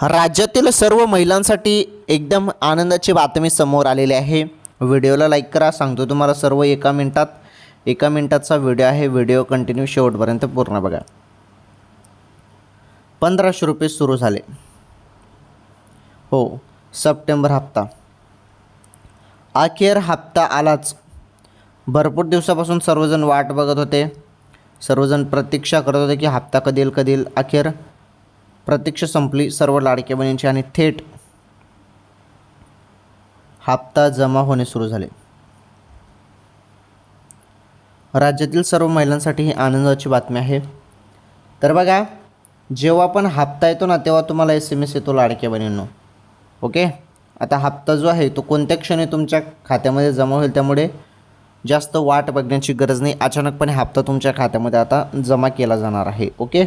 राज्यातील सर्व महिलांसाठी एकदम आनंदाची बातमी समोर आलेली आहे. व्हिडिओला लाईक करा. सांगतो तुम्हाला सर्व एका मिनिटाचा व्हिडिओ आहे. व्हिडिओ कंटिन्यू शेवटपर्यंत पूर्ण बघा. 1500 रुपये सुरू झाले. हो, सप्टेंबर हप्ता अखेर हप्ता आलाच. भरपूर दिवसापासून सर्वजण वाट बघत होते. सर्वजण प्रतीक्षा करत होते की हप्ता कधी येईल. अखेर प्रतीक्षा संपली सर्व लाडक्या बहिणींची आणि थेट हप्ता जमा होणे सुरू झाले. राज्यातील सर्व महिलांसाठी ही आनंदाची बातमी आहे. तर बघा, जेव्हा पण हप्ता येतो ना तेव्हा तुम्हाला SMS येतो लाडक्या बहिणींनो. ओके, आता हप्ता जो आहे तो कोणत्या क्षणी तुमच्या खात्यामध्ये जमा होईल, त्यामुळे जास्त वाट बघण्याची गरज नाही. अचानकपणे हप्ता तुमच्या खात्यामध्ये आता जमा केला जाणार आहे. ओके.